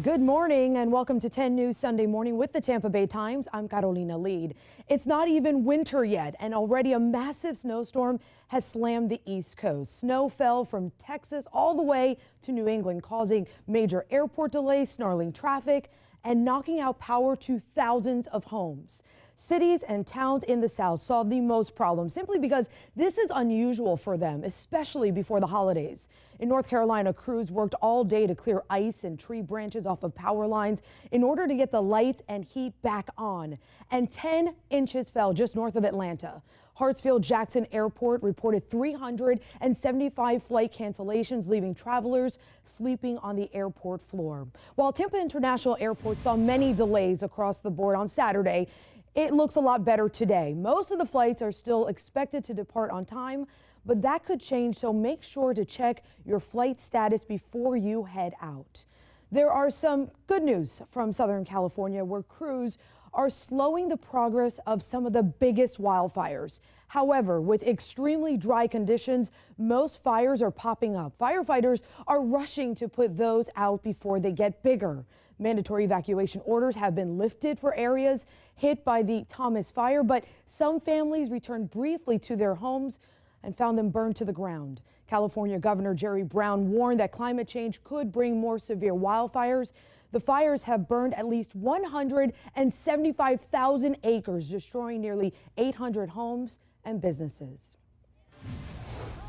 Good morning and welcome to 10 News Sunday Morning with the Tampa Bay Times. I'm Carolina Leid. It's not even winter yet and already a massive snowstorm has slammed the East Coast. Snow fell from Texas all the way to New England, causing major airport delays, snarling traffic, and knocking out power to thousands of homes. Cities and towns in the South saw the most problems simply because this is unusual for them, especially before the holidays. In North Carolina, crews worked all day to clear ice and tree branches off of power lines in order to get the lights and heat back on. And 10 inches fell just north of Atlanta. Hartsfield-Jackson Airport reported 375 flight cancellations, leaving travelers sleeping on the airport floor. While Tampa International Airport saw many delays across the board on Saturday, it looks a lot better today. Most of the flights are still expected to depart on time, but that could change, so make sure to check your flight status before you head out. There are some good news from Southern California, where crews are slowing the progress of some of the biggest wildfires. However, with extremely dry conditions, most fires are popping up. Firefighters are rushing to put those out before they get bigger. Mandatory evacuation orders have been lifted for areas hit by the Thomas fire, but some families returned briefly to their homes and found them burned to the ground. California Governor Jerry Brown warned that climate change could bring more severe wildfires. The fires have burned at least 175,000 acres, destroying nearly 800 homes and businesses.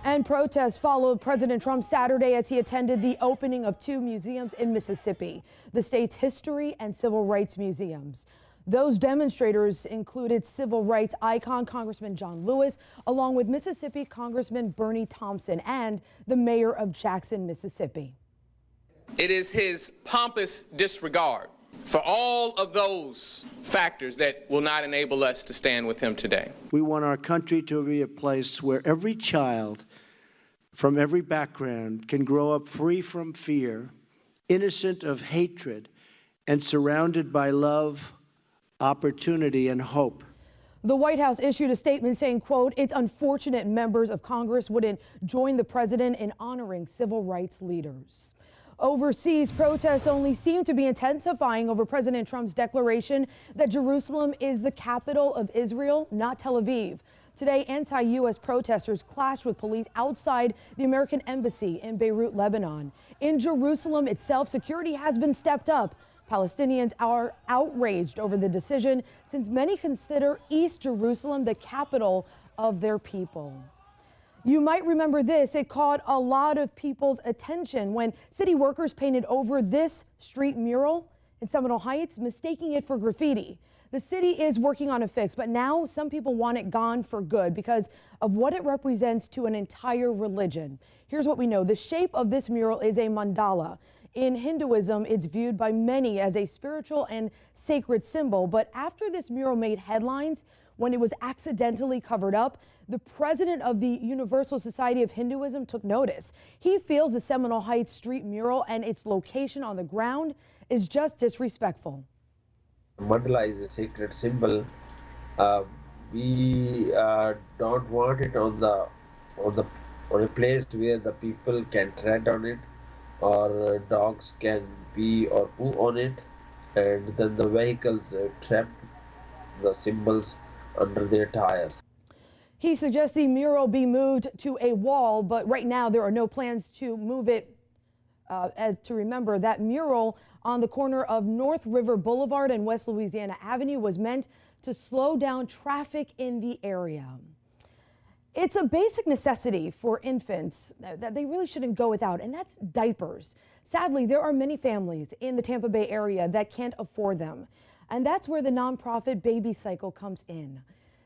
And protests followed President Trump Saturday as he attended the opening of two museums in Mississippi, the state's history and civil rights museums. Those demonstrators included civil rights icon Congressman John Lewis, along with Mississippi Congressman Bernie Thompson and the mayor of Jackson, Mississippi. It is his pompous disregard for all of those factors that will not enable us to stand with him today. We want our country to be a place where every child from every background can grow up free from fear, innocent of hatred, and surrounded by love, opportunity, and hope. The White House issued a statement saying, quote, "It's unfortunate members of Congress wouldn't join the president in honoring civil rights leaders." Overseas, protests only seem to be intensifying over President Trump's declaration that Jerusalem is the capital of Israel, not Tel Aviv. Today, anti-U.S. protesters clashed with police outside the American embassy in Beirut, Lebanon. In Jerusalem itself, security has been stepped up. Palestinians are outraged over the decision, since many consider East Jerusalem the capital of their people. You might remember this. It caught a lot of people's attention when city workers painted over this street mural in Seminole Heights, mistaking it for graffiti. The city is working on a fix, but now some people want it gone for good because of what it represents to an entire religion. Here's what we know. The shape of this mural is a mandala. In Hinduism, it's viewed by many as a spiritual and sacred symbol, but after this mural made headlines when it was accidentally covered up, the president of the Universal Society of Hinduism took notice. He feels the Seminole Heights street mural and its location on the ground is just disrespectful. Mandala is a sacred symbol. We don't want it on a place where the people can tread on it, or dogs can pee or poo on it, and then the vehicles trap the symbols under their tires. He suggests the mural be moved to a wall, but right now there are no plans to move it. To remember, that mural on the corner of North River Boulevard and West Louisiana Avenue was meant to slow down traffic in the area. It's a basic necessity for infants that they really shouldn't go without, and that's diapers. Sadly, there are many families in the Tampa Bay area that can't afford them, and that's where the nonprofit Baby Cycle comes in.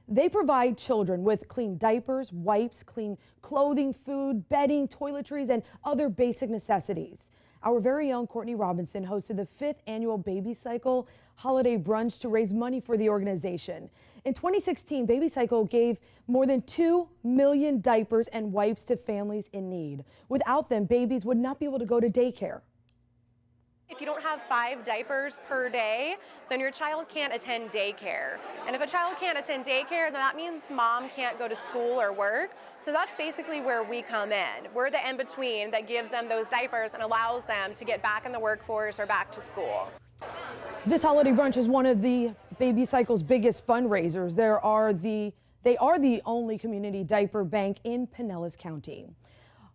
They provide children with clean diapers, wipes, clean clothing, food, bedding, toiletries, and other basic necessities. Our very own Courtney Robinson hosted the 5th annual Baby Cycle holiday brunch to raise money for the organization. In 2016, Baby Cycle gave more than 2 million diapers and wipes to families in need. Without them, babies would not be able to go to daycare. If you don't have 5 diapers per day, then your child can't attend daycare. And if a child can't attend daycare, then that means mom can't go to school or work. So that's basically where we come in. We're the in-between that gives them those diapers and allows them to get back in the workforce or back to school. This holiday brunch is one of the Baby Cycle's biggest fundraisers. They are the only community diaper bank in Pinellas County.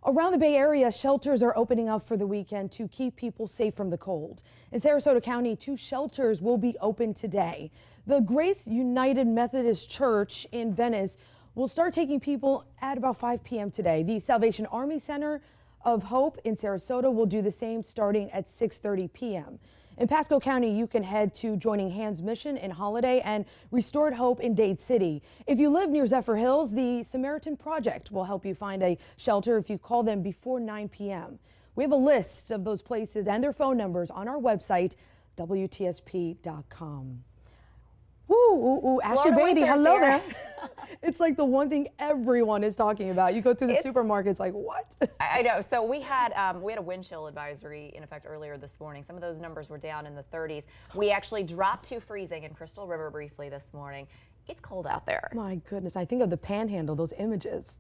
Around the Bay Area, shelters are opening up for the weekend to keep people safe from the cold. In Sarasota County, 2 shelters will be open today. The Grace United Methodist Church in Venice will start taking people at about 5 p.m. today. The Salvation Army Center of Hope in Sarasota will do the same starting at 6:30 p.m. In Pasco County, you can head to Joining Hands Mission in Holiday and Restored Hope in Dade City. If you live near Zephyr Hills, the Samaritan Project will help you find a shelter if you call them before 9 p.m. We have a list of those places and their phone numbers on our website, WTSP.com. Ooh, Ashley Beatty, hello there. It's like the one thing everyone is talking about. You go through the supermarkets like, what? I know. So we had a wind chill advisory in effect earlier this morning. Some of those numbers were down in the 30s. We actually dropped to freezing in Crystal River briefly this morning. It's cold out there. My goodness, I think of the Panhandle, those images.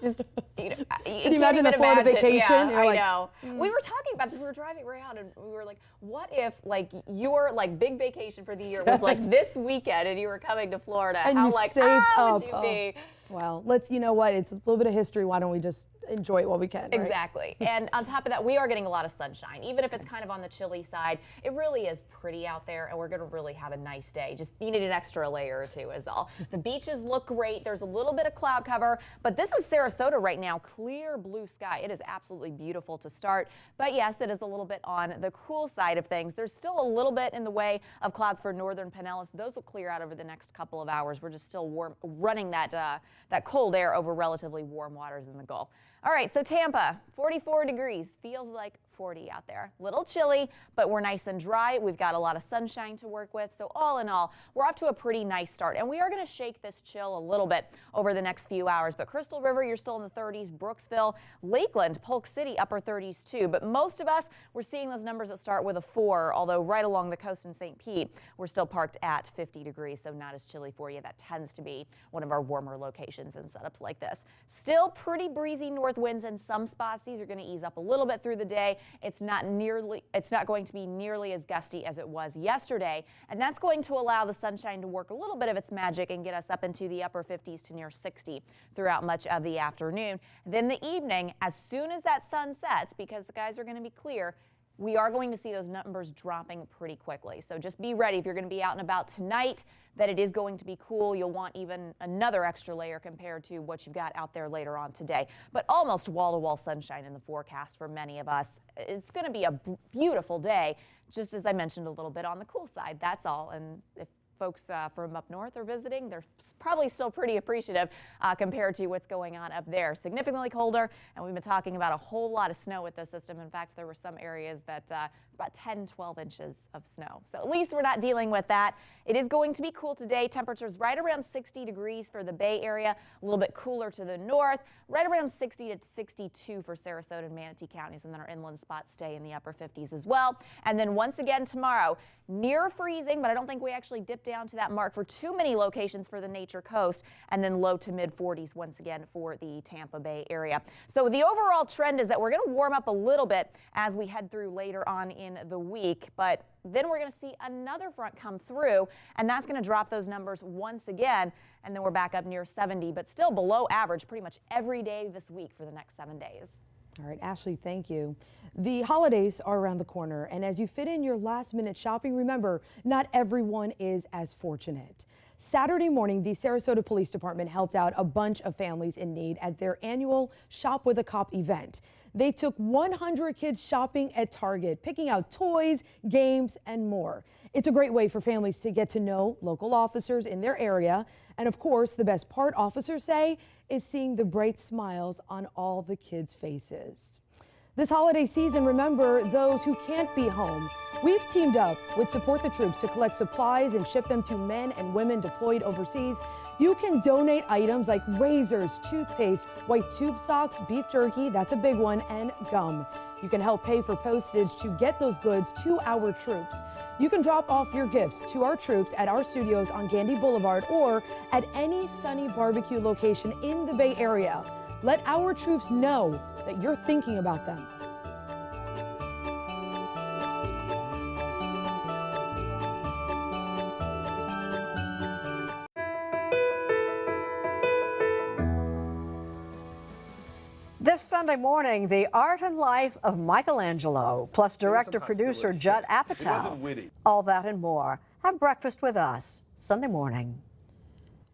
Just, you know, can you imagine a Florida vacation? Yeah, You're I like, know. We were talking about this. We were driving around and we were like, what if like your like big vacation for the year was like this weekend and you were coming to Florida? And How you like saved would up. you be? Well, you know what? It's a little bit of history. Why don't we just enjoy it while we can? Right? Exactly. And on top of that, we are getting a lot of sunshine. Even if it's kind of on the chilly side, it really is pretty out there and we're going to really have a nice day. Just needed an extra layer or two is all. The beaches look great. There's a little bit of cloud cover, but this is Sarasota right now. Clear blue sky. It is absolutely beautiful to start. But yes, it is a little bit on the cool side of things. There's still a little bit in the way of clouds for northern Pinellas. Those will clear out over the next couple of hours. We're just still running that cold air over relatively warm waters in the Gulf. All right, so Tampa, 44 degrees, feels like 40 out there. Little chilly, but we're nice and dry. We've got a lot of sunshine to work with. So all in all, we're off to a pretty nice start. And we are going to shake this chill a little bit over the next few hours. But Crystal River, you're still in the 30s. Brooksville, Lakeland, Polk City, upper 30s too. But most of us, we're seeing those numbers that start with a 4, although right along the coast in St. Pete, we're still parked at 50 degrees, so not as chilly for you. That tends to be one of our warmer locations and setups like this. Still pretty breezy north winds in some spots. These are going to ease up a little bit through the day. It's not going to be nearly as gusty as it was yesterday, and that's going to allow the sunshine to work a little bit of its magic and get us up into the upper 50s to near 60 throughout much of the afternoon. Then the evening, as soon as that sun sets, because the skies are going to be clear, we are going to see those numbers dropping pretty quickly. So just be ready if you're going to be out and about tonight that it is going to be cool. You'll want even another extra layer compared to what you've got out there later on today. But almost wall-to-wall sunshine in the forecast for many of us. It's going to be a beautiful day, just as I mentioned a little bit on the cool side. That's all. And if folks from up north are visiting, they're probably still pretty appreciative compared to what's going on up there. Significantly colder, and we've been talking about a whole lot of snow with this system. In fact, there were some areas that about 10, 12 inches of snow. So at least we're not dealing with that. It is going to be cool today. Temperatures right around 60 degrees for the Bay Area, a little bit cooler to the north, right around 60 to 62 for Sarasota and Manatee counties, and then our inland spots stay in the upper 50s as well. And then once again tomorrow, near freezing, but I don't think we actually dip down to that mark for too many locations for the Nature Coast, and then low to mid 40s once again for the Tampa Bay area. So the overall trend is that we're going to warm up a little bit as we head through later on in the week, but then we're going to see another front come through, and that's going to drop those numbers once again, and then we're back up near 70, but still below average pretty much every day this week for the next 7 days. All right, Ashley, thank you. The holidays are around the corner, and as you fit in your last-minute shopping, remember, not everyone is as fortunate. Saturday morning, the Sarasota Police Department helped out a bunch of families in need at their annual Shop with a Cop event. They took 100 kids shopping at Target, picking out toys, games, and more. It's a great way for families to get to know local officers in their area. And of course, the best part, officers say, is seeing the bright smiles on all the kids' faces. This holiday season, remember those who can't be home. We've teamed up with Support the Troops to collect supplies and ship them to men and women deployed overseas. You can donate items like razors, toothpaste, white tube socks, beef jerky, that's a big one, and gum. You can help pay for postage to get those goods to our troops. You can drop off your gifts to our troops at our studios on Gandy Boulevard or at any Sunny Barbecue location in the Bay Area. Let our troops know that you're thinking about them. This Sunday morning, the art and life of Michelangelo, plus director-producer Judd Apatow. All that and more. Have breakfast with us Sunday morning.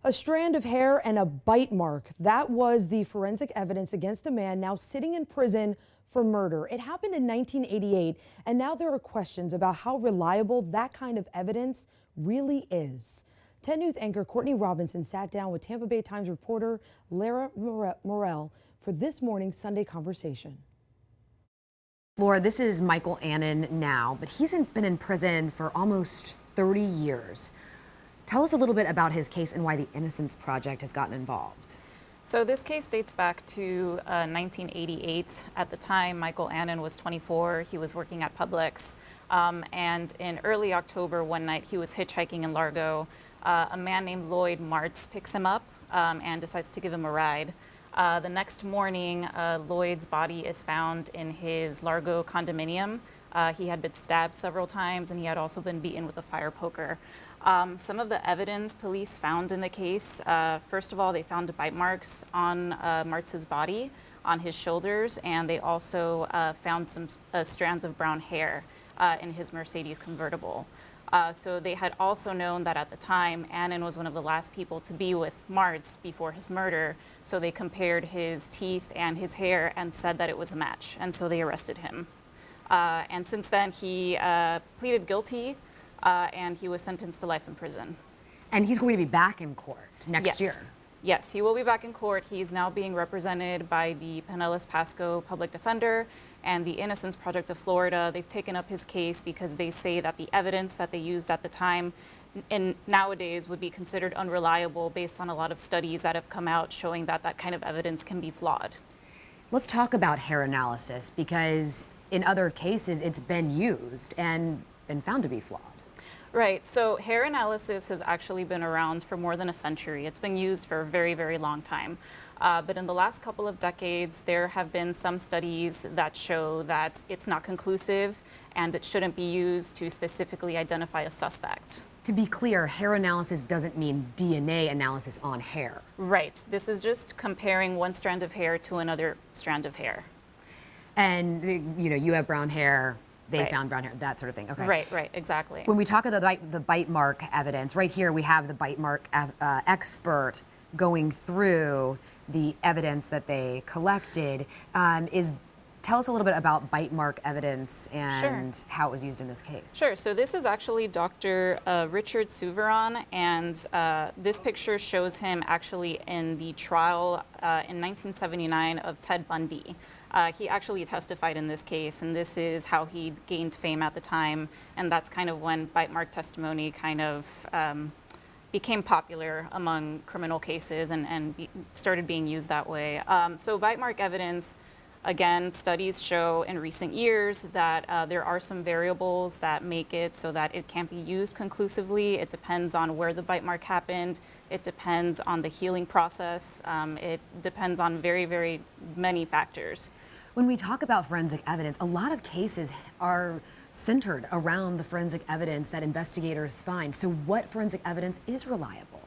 A strand of hair and a bite mark. That was the forensic evidence against a man now sitting in prison for murder. It happened in 1988, and now there are questions about how reliable that kind of evidence really is. 10 News anchor Courtney Robinson sat down with Tampa Bay Times reporter Lara Morell for this morning's Sunday Conversation. Laura, this is Michael Annan now, but he's been in prison for almost 30 years. Tell us a little bit about his case and why the Innocence Project has gotten involved. So this case dates back to 1988. At the time, Michael Annan was 24. He was working at Publix. And in early October, one night, he was hitchhiking in Largo. A man named Leid picks him up and decides to give him a ride. The next morning, Lloyd's body is found in his Largo condominium. He had been stabbed several times, and he had also been beaten with a fire poker. Some of the evidence police found in the case, first of all, they found bite marks on Martz's body, on his shoulders, and they also found some strands of brown hair in his Mercedes convertible. So they had also known that at the time, Annan was one of the last people to be with Martz before his murder. So they compared his teeth and his hair and said that it was a match. And so they arrested him. And since then, he pleaded guilty and he was sentenced to life in prison. And he's going to be back in court next year. Yes, he will be back in court. He's now being represented by the Pinellas Pasco public defender and the Innocence Project of Florida. They've taken up his case because they say that the evidence that they used at the time and nowadays would be considered unreliable based on a lot of studies that have come out showing that that kind of evidence can be flawed. Let's talk about hair analysis, because in other cases it's been used and been found to be flawed. Right, so hair analysis has actually been around for more than a century. It's been used for a very, very long time. But in the last couple of decades, there have been some studies that show that it's not conclusive and it shouldn't be used to specifically identify a suspect. To be clear, hair analysis doesn't mean DNA analysis on hair. Right, this is just comparing one strand of hair to another strand of hair. And, you know, you have brown hair, they found brown hair, that sort of thing. Okay. Right, exactly. When we talk about the bite mark evidence, right here we have the bite mark expert going through the evidence that they collected. Tell us a little bit about bite mark evidence and how it was used in this case. Sure, so this is actually Dr. Richard Souveron, and this picture shows him actually in the trial in 1979 of Ted Bundy. He actually testified in this case, and this is how he gained fame at the time, and that's kind of when bite mark testimony kind of became popular among criminal cases and started being used that way. So bite mark evidence, again, studies show in recent years that there are some variables that make it so that it can't be used conclusively. It depends on where the bite mark happened. It depends on the healing process. It depends on very, very many factors. When we talk about forensic evidence, a lot of cases are centered around the forensic evidence that investigators find. So what forensic evidence is reliable?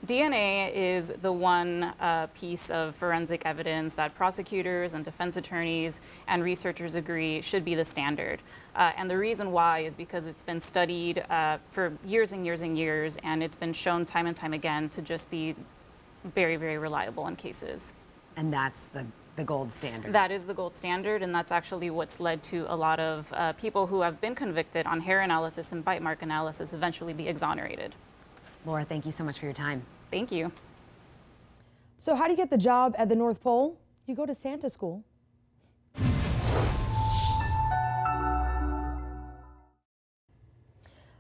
DNA is the one piece of forensic evidence that prosecutors and defense attorneys and researchers agree should be the standard. And the reason why is because it's been studied for years and years and years, and it's been shown time and time again to just be very, very reliable in cases. And that's the gold standard. That is the gold standard, and that's actually what's led to a lot of people who have been convicted on hair analysis and bite mark analysis eventually be exonerated. Laura, thank you so much for your time. Thank you. So how do you get the job at the North Pole? You go to Santa school.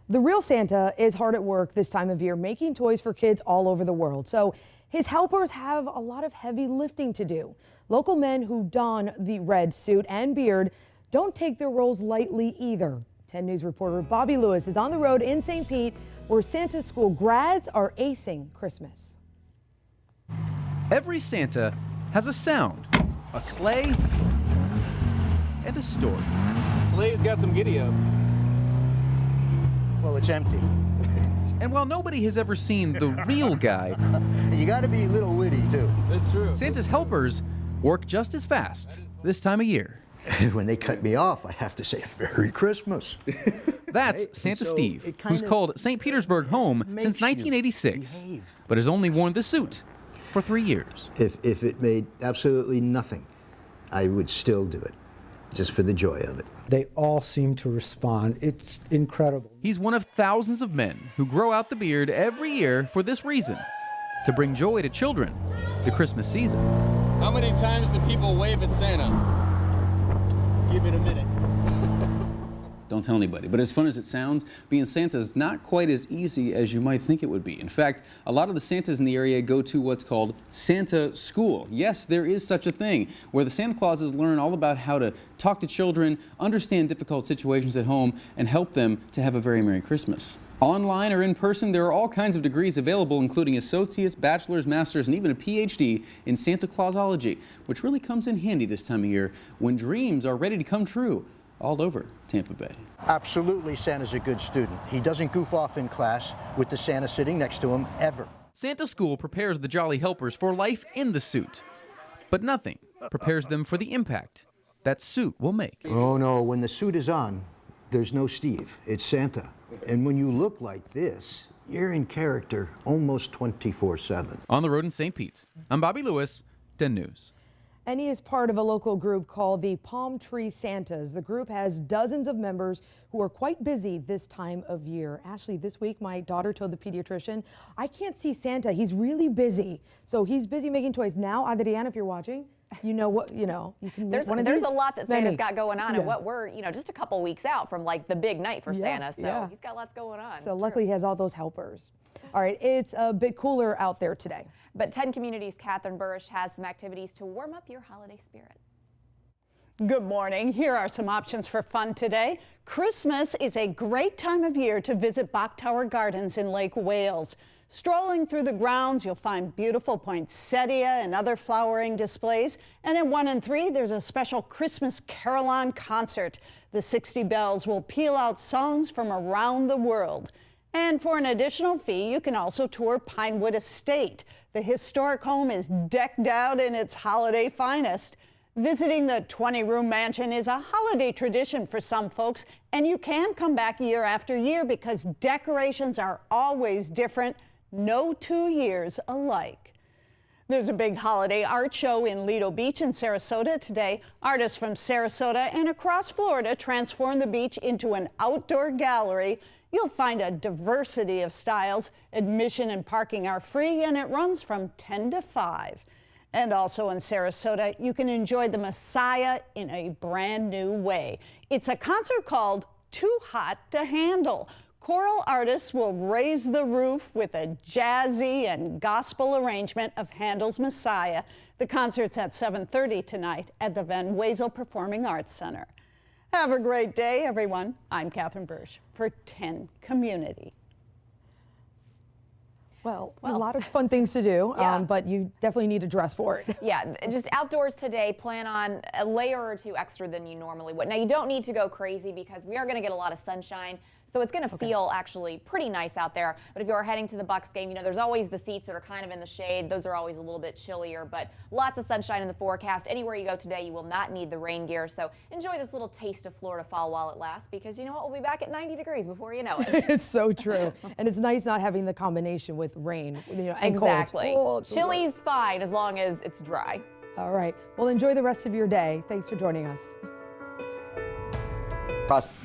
The real Santa is hard at work this time of year, making toys for kids all over the world. So his helpers have a lot of heavy lifting to do. Local men who don the red suit and beard don't take their roles lightly either. 10 News reporter Bobby Lewis is on the road in St. Pete, where Santa school grads are acing Christmas. Every Santa has a sound, a sleigh, and a story. Sleigh's got some giddy up. Well, it's empty. And while nobody has ever seen the real guy, You got to be a little witty, too. That's true. Santa's helpers work just as fast this time of year. When they cut me off, I have to say, Merry Christmas. That's Right? Santa So Steve, it who's kinda called St. Petersburg home makes since you 1986, behave. but has only worn the suit for 3 years. If it made absolutely nothing, I would still do it, just for the joy of it. They all seem to respond. It's incredible. He's one of thousands of men who grow out the beard every year for this reason, to bring joy to children the Christmas season. How many times do people wave at Santa? Give it a minute. Don't tell anybody. But as fun as it sounds, being Santa is not quite as easy as you might think it would be. In fact, a lot of the Santas in the area go to what's called Santa School. Yes, there is such a thing, where the Santa Clauses learn all about how to talk to children, understand difficult situations at home, and help them to have a very Merry Christmas. Online or in person, there are all kinds of degrees available, including associates, bachelor's, master's, and even a PhD in Santa Clausology, which really comes in handy this time of year when dreams are ready to come true all over Tampa Bay. Absolutely, Santa's a good student. He doesn't goof off in class with the Santa sitting next to him, ever. Santa School prepares the jolly helpers for life in the suit, but nothing prepares them for the impact that suit will make. Oh no, when the suit is on, there's no Steve, it's Santa. And when you look like this, you're in character almost 24/7. On the road in St. Pete, I'm Bobby Lewis, 10 News. And he is part of a local group called the Palm Tree Santas. The group has dozens of members who are quite busy this time of year. Ashley, this week my daughter told the pediatrician, I can't see Santa. He's really busy. So he's busy making toys. Now, Adriana, if you're watching, you know what, you can There's one of there's these. a lot that Santa's Many. got going on, Yeah. and what we're just a couple weeks out from like the big night for Santa. So he's got lots going on. So luckily he has all those helpers. All right, it's a bit cooler out there today. But 10 Communities' Catherine Burrish has some activities to warm up your holiday spirit. Good morning. Here are some options for fun today. Christmas is a great time of year to visit Bok Tower Gardens in Lake Wales. Strolling through the grounds, you'll find beautiful poinsettia and other flowering displays. And at 1 and 3, there's a special Christmas Carillon concert. The 60 bells will peal out songs from around the world. And for an additional fee, you can also tour Pinewood Estate. The historic home is decked out in its holiday finest. Visiting the 20-room mansion is a holiday tradition for some folks, and you can come back year after year because decorations are always different, no 2 years alike. There's a big holiday art show in Lido Beach in Sarasota today. Artists from Sarasota and across Florida transform the beach into an outdoor gallery. You'll find a diversity of styles. Admission and parking are free, and it runs from 10 to 5. And also in Sarasota, you can enjoy the Messiah in a brand new way. It's a concert called Too Hot to Handle. Choral artists will raise the roof with a jazzy and gospel arrangement of Handel's Messiah. The concert's at 7:30 tonight at the Van Wezel Performing Arts Center. Have a great day, everyone. I'm Catherine Burrish for 10 Community. Well, a lot of fun things to do, but you definitely need to dress for it. Yeah, just outdoors today, plan on a layer or two extra than you normally would. Now, you don't need to go crazy because we are going to get a lot of sunshine, so it's going to feel actually pretty nice out there. But if you are heading to the Bucs game, there's always the seats that are kind of in the shade. Those are always a little bit chillier, but lots of sunshine in the forecast. Anywhere you go today, you will not need the rain gear, so enjoy this little taste of Florida fall while it lasts, because you know what? We'll be back at 90 degrees before you know it. It's so true. And it's nice not having the combination with rain, and exactly. cold. Oh, Chilly's fine as long as it's dry. All right. Well, enjoy the rest of your day. Thanks for joining us.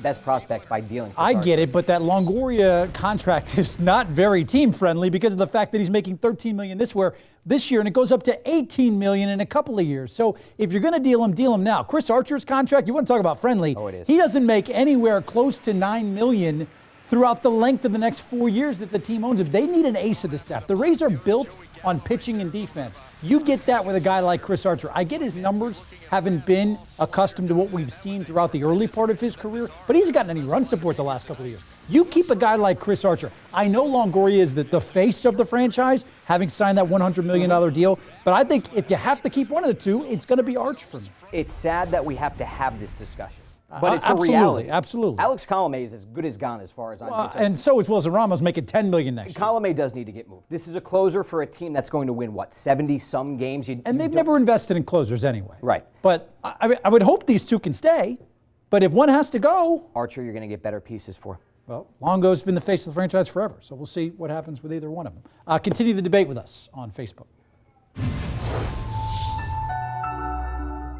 Best prospects by dealing. I get it, but that Longoria contract is not very team friendly because of the fact that he's making $13 million this year, and it goes up to $18 million in a couple of years. So if you're going to deal him now. Chris Archer's contract, you want to talk about friendly? Oh, it is. He doesn't make anywhere close to $9 million throughout the length of the next 4 years that the team owns him. They need an ace of the staff. The Rays are built on pitching and defense. You get that with a guy like Chris Archer. I get his numbers haven't been accustomed to what we've seen throughout the early part of his career, but he's gotten any run support the last couple of years. You keep a guy like Chris Archer. I know Longoria is the face of the franchise, having signed that $100 million deal, but I think if you have to keep one of the two, it's going to be Arch for me. It's sad that we have to have this discussion, but it's absolutely, a reality. Absolutely. Alex Colomé is as good as gone as far as I'm concerned. And so is Wilson Ramos, making $10 million next year. Colomé does need to get moved. This is a closer for a team that's going to win, what, 70-some games? And they've never invested in closers anyway. Right. But I would hope these two can stay, but if one has to go... Archer, you're going to get better pieces for. Well, Longo's been the face of the franchise forever, so we'll see what happens with either one of them. Continue the debate with us on Facebook.